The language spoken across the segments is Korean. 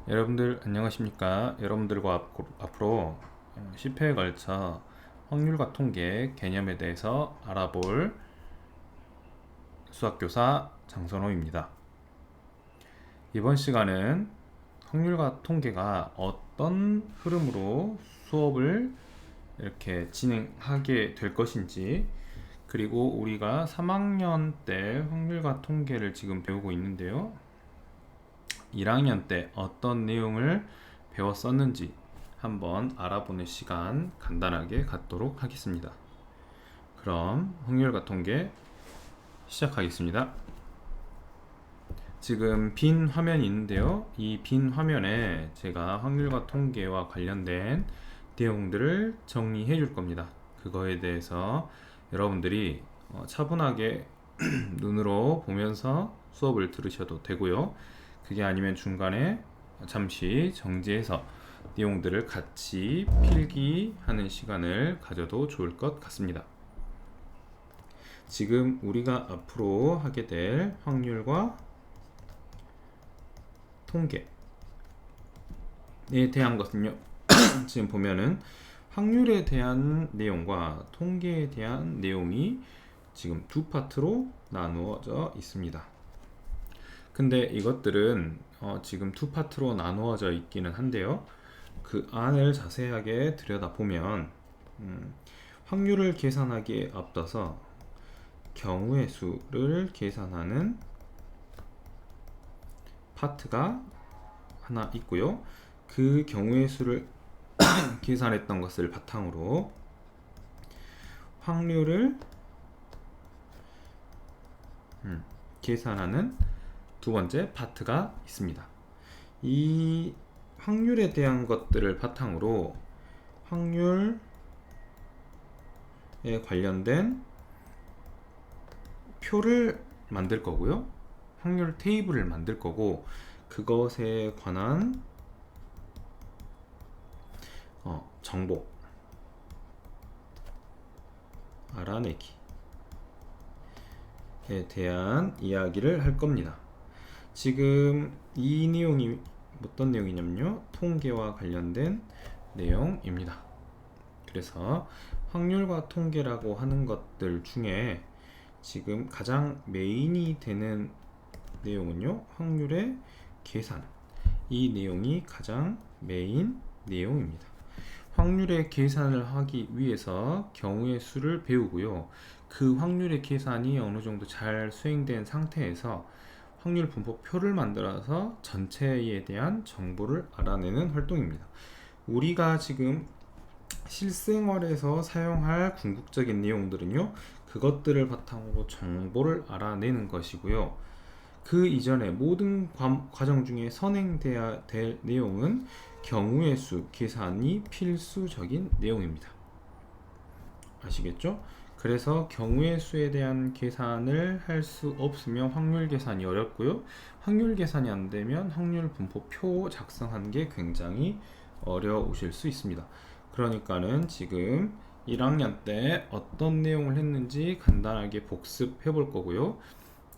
여러분들 안녕하십니까? 여러분들과 앞으로 10회에 걸쳐 확률과 통계 개념에 대해서 알아볼 수학교사 장선호입니다. 이번 시간은 확률과 통계가 어떤 흐름으로 수업을 이렇게 진행하게 될 것인지, 그리고 우리가 3학년 때 확률과 통계를 지금 배우고 있는데요. 1학년 때 어떤 내용을 배웠었는지 한번 알아보는 시간 간단하게 갖도록 하겠습니다. 그럼 확률과 통계 시작하겠습니다. 지금 빈 화면이 있는데요. 이 빈 화면에 제가 확률과 통계와 관련된 내용들을 정리해 줄 겁니다. 그거에 대해서 여러분들이 차분하게 눈으로 보면서 수업을 들으셔도 되고요. 그게 아니면 중간에 잠시 정지해서 내용들을 같이 필기하는 시간을 가져도 좋을 것 같습니다. 지금 우리가 앞으로 하게 될 확률과 통계에 대한 것은요. 지금 보면은 확률에 대한 내용과 통계에 대한 내용이 지금 두 파트로 나누어져 있습니다. 근데 이것들은 지금 두 파트로 나누어져 있기는 한데요. 그 안을 자세하게 들여다보면 확률을 계산하기에 앞서서 경우의 수를 계산하는 파트가 하나 있고요. 그 경우의 수를 계산했던 것을 바탕으로 확률을 계산하는 두 번째 파트가 있습니다. 이 확률에 대한 것들을 바탕으로 확률에 관련된 표를 만들 거고요. 확률 테이블을 만들 거고, 그것에 관한 정보 알아내기에 대한 이야기를 할 겁니다. 지금 이 내용이 어떤 내용이냐면요, 통계와 관련된 내용입니다. 그래서 확률과 통계라고 하는 것들 중에 지금 가장 메인이 되는 내용은요, 확률의 계산. 이 내용이 가장 메인 내용입니다. 확률의 계산을 하기 위해서 경우의 수를 배우고요. 그 확률의 계산이 어느 정도 잘 수행된 상태에서 확률 분포표를 만들어서 전체에 대한 정보를 알아내는 활동입니다. 우리가 지금 실생활에서 사용할 궁극적인 내용들은요, 그것들을 바탕으로 정보를 알아내는 것이고요. 그 이전에 모든 과정 중에 선행돼야 될 내용은 경우의 수 계산이 필수적인 내용입니다. 아시겠죠? 그래서 경우의 수에 대한 계산을 할 수 없으면 확률 계산이 어렵고요. 확률 계산이 안 되면 확률 분포표 작성하는 게 굉장히 어려우실 수 있습니다. 그러니까는 지금 1학년 때 어떤 내용을 했는지 간단하게 복습해 볼 거고요.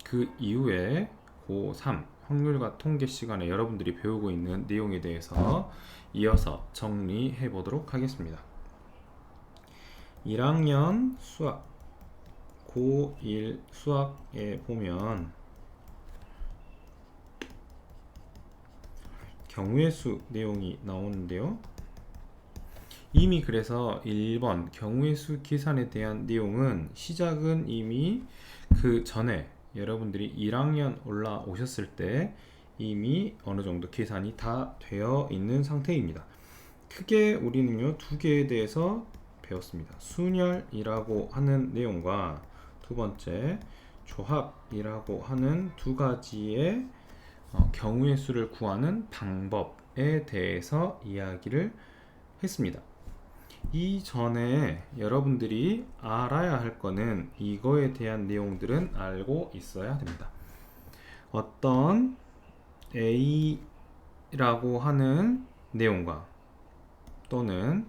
그 이후에 고3 확률과 통계 시간에 여러분들이 배우고 있는 내용에 대해서 이어서 정리해 보도록 하겠습니다. 1학년 수학 고1 수학에 보면 경우의 수 내용이 나오는데요. 이미 그래서 1번 경우의 수 계산에 대한 내용은 시작은 이미 그 전에 여러분들이 1학년 올라오셨을 때 이미 어느 정도 계산이 다 되어 있는 상태입니다. 크게 우리는요, 두 개에 대해서 배웠습니다. 순열이라고 하는 내용과 두 번째 조합이라고 하는 두 가지의 경우의 수를 구하는 방법에 대해서 이야기를 했습니다. 이전에 여러분들이 알아야 할 거는 이거에 대한 내용들은 알고 있어야 됩니다. 어떤 A라고 하는 내용과 또는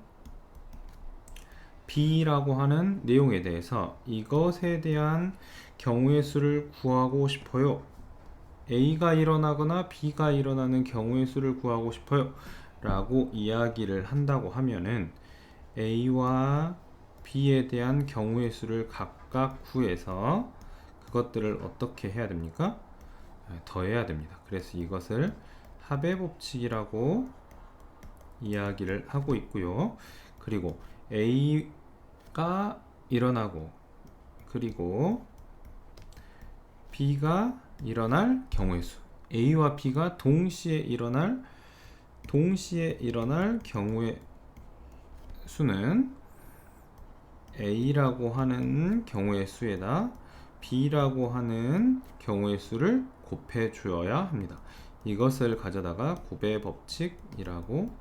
B라고 하는 내용에 대해서 이것에 대한 경우의 수를 구하고 싶어요 A가 일어나거나 B가 일어나는 경우의 수를 구하고 싶어요 라고 이야기를 한다고 하면은 A와 B에 대한 경우의 수를 각각 구해서 그것들을 어떻게 해야 됩니까? 더해야 됩니다. 그래서 이것을 합의 법칙이라고 이야기를 하고 있고요. 그리고 A가 일어나고 그리고 B가 일어날 경우의 수, A와 B가 동시에 일어날 경우의 수는 A라고 하는 경우의 수에다 B라고 하는 경우의 수를 곱해 주어야 합니다. 이것을 가져다가 곱의 법칙이라고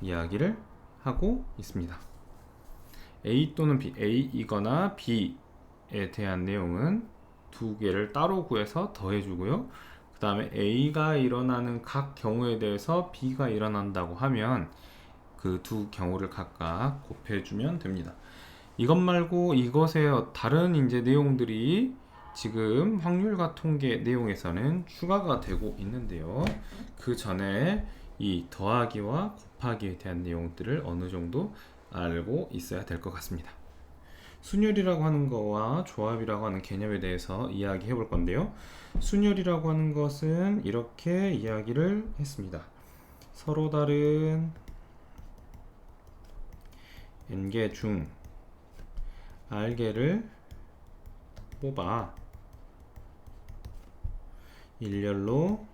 이야기를 하고 있습니다. A 또는 B, A이거나 B에 대한 내용은 두 개를 따로 구해서 더해주고요. 그 다음에 A가 일어나는 각 경우에 대해서 B가 일어난다고 하면 그 두 경우를 각각 곱해주면 됩니다. 이것 말고 이것의 다른 이제 내용들이 지금 확률과 통계 내용에서는 추가가 되고 있는데요. 그 전에 이 더하기와 곱하기에 대한 내용들을 어느 정도 알고 있어야 될 것 같습니다. 순열이라고 하는 거와 조합이라고 하는 개념에 대해서 이야기해 볼 건데요. 순열이라고 하는 것은 이렇게 이야기를 했습니다. 서로 다른 n개 중 r개를 뽑아 일렬로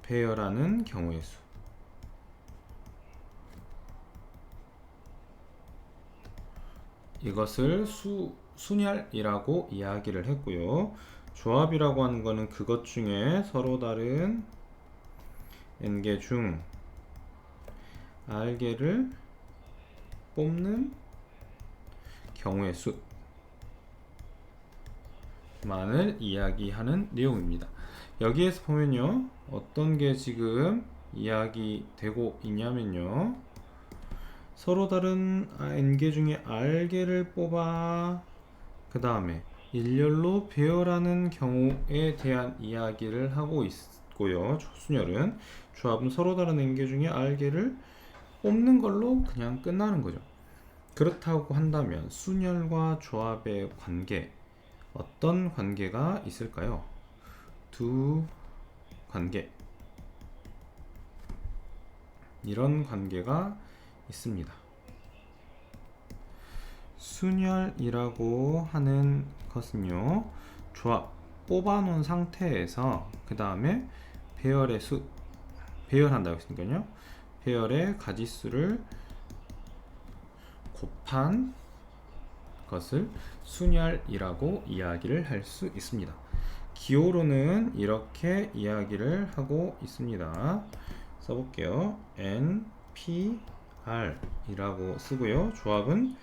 배열하는 경우의 수. 이것을 순열이라고 이야기를 했고요. 조합이라고 하는 것은 그것 중에 서로 다른 n개 중 r개를 뽑는 경우의 수만을 이야기하는 내용입니다. 여기에서 보면요, 어떤 게 지금 이야기되고 있냐면요, 서로 다른 n개 중에 r개를 뽑아 그 다음에 일렬로 배열하는 경우에 대한 이야기를 하고 있고요. 순열은, 조합은 서로 다른 n개 중에 r개를 뽑는 걸로 그냥 끝나는 거죠. 그렇다고 한다면 순열과 조합의 관계, 어떤 관계가 있을까요? 두 관계, 이런 관계가 있습니다. 순열이라고 하는 것은요, 조합 뽑아놓은 상태에서 그 다음에 배열의 수, 배열한다고 했으니까요, 배열의 가지수를 곱한 것을 순열이라고 이야기를 할 수 있습니다. 기호로는 이렇게 이야기를 하고 있습니다. 써볼게요. NPR 이라고 쓰고요. 조합은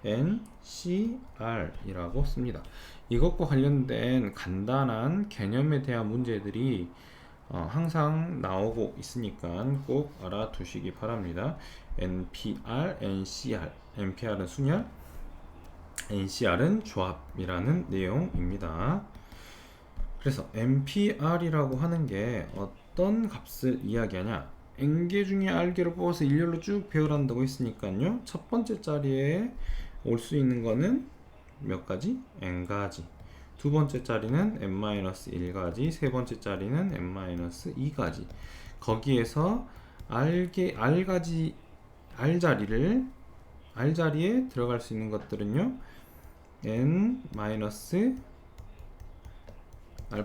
NCR 이라고 씁니다. 이것과 관련된 간단한 개념에 대한 문제들이 항상 나오고 있으니까 꼭 알아두시기 바랍니다. NPR, NCR, NPR은 순열, NCR은 조합이라는 내용입니다. 그래서 NPR이라고 하는 게 어떤 값을 이야기하냐, n개 중에 r개를 뽑아서 일렬로 쭉 배열한다고 했으니까요, 첫 번째 자리에 올 수 있는 거는 몇 가지? n가지. 두 번째 자리는 n-1가지, 세 번째 자리는 n-2가지. 거기에서 r 자리에 들어갈 수 있는 것들은요, n-r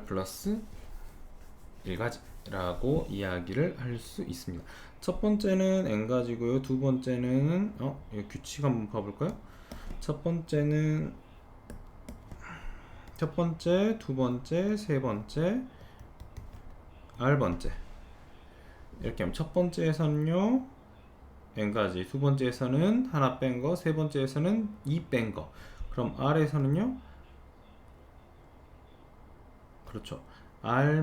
플러스 1가지 라고 이야기를 할 수 있습니다. 첫 번째는 n가지고요. 두 번째는 규칙 한번 봐볼까요? 첫 번째, 두 번째, 세 번째, r번째. 이렇게 하면 첫 번째에서는요, n가지, 두 번째에서는 하나 뺀 거, 세 번째에서는 2 뺀 거. 그럼 r에서는요, 그렇죠, r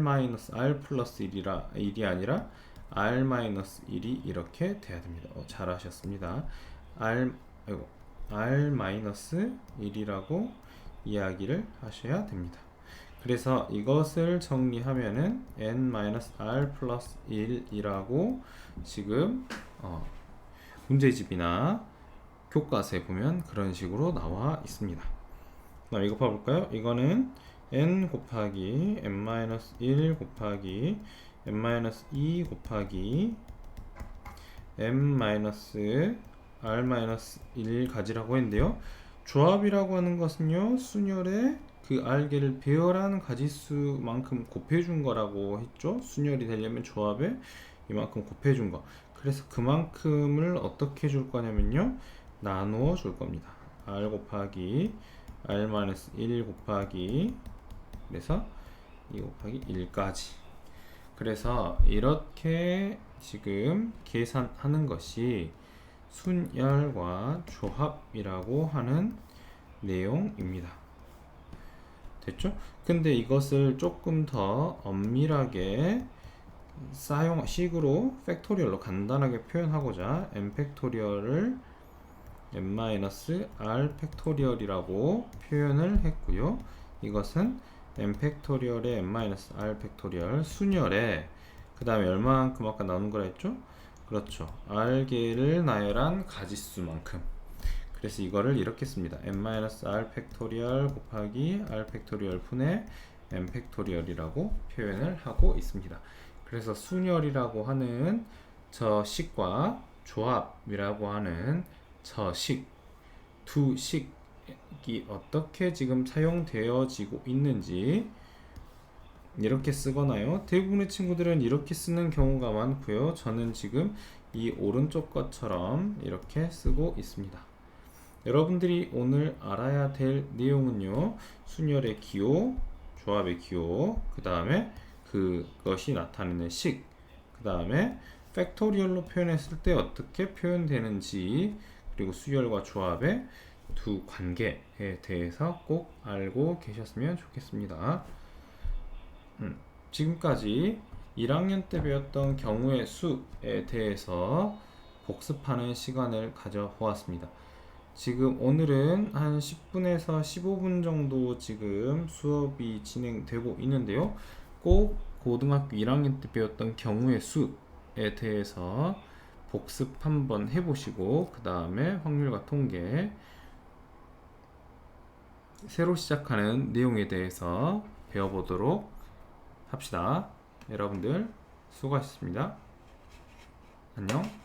플러스 1이 아니라 r-1이 이렇게 돼야 됩니다. 잘하셨습니다. r-1이라고 이야기를 하셔야 됩니다. 그래서 이것을 정리하면은 n-r 플러스 1이라고 지금 문제집이나 교과서에 보면 그런 식으로 나와 있습니다. 그럼 이거 봐볼까요? 이거는 n 곱하기 n-1 곱하기 n-2 곱하기 m-r-1 가지라고 했는데요. 조합이라고 하는 것은요, 순열에 그 알게를 배열한 가지수만큼 곱해준 거라고 했죠. 순열이 되려면 조합에 이만큼 곱해준 거. 그래서 그만큼을 어떻게 줄 거냐면요, 나누어 줄 겁니다. r 곱하기 r-1 곱하기, 그래서 2 곱하기 1까지. 그래서 이렇게 지금 계산하는 것이 순열과 조합이라고 하는 내용입니다. 됐죠? 근데 이것을 조금 더 엄밀하게 식으로 팩토리얼로 간단하게 표현하고자 n 팩토리얼을 n-r 팩토리얼이라고 표현을 했고요. 이것은 n 팩토리얼의 n-r 팩토리얼 순열에 그 다음에 얼마만큼 아까 나눈 거라 했죠? 그렇죠. r개를 나열한 가지수만큼. 그래서 이거를 이렇게 씁니다. n-r 팩토리얼 곱하기 r 팩토리얼 분의 n 팩토리얼이라고 표현을 하고 있습니다. 그래서 순열이라고 하는 저 식과 조합이라고 하는 저 식, 두 식이 어떻게 지금 사용되어지고 있는지 이렇게 쓰거나요. 대부분의 친구들은 이렇게 쓰는 경우가 많고요. 저는 지금 이 오른쪽 것처럼 이렇게 쓰고 있습니다. 여러분들이 오늘 알아야 될 내용은요, 순열의 기호, 조합의 기호, 그 다음에 그것이 나타내는 식, 그 다음에 팩토리얼로 표현했을 때 어떻게 표현되는지, 그리고 수열과 조합의 두 관계에 대해서 꼭 알고 계셨으면 좋겠습니다. 지금까지 1학년 때 배웠던 경우의 수에 대해서 복습하는 시간을 가져보았습니다. 지금 오늘은 한 10분에서 15분 정도 지금 수업이 진행되고 있는데요. 꼭 고등학교 1학년 때 배웠던 경우의 수에 대해서 복습 한번 해보시고 그 다음에 확률과 통계 새로 시작하는 내용에 대해서 배워보도록 합시다. 여러분들 수고하셨습니다. 안녕.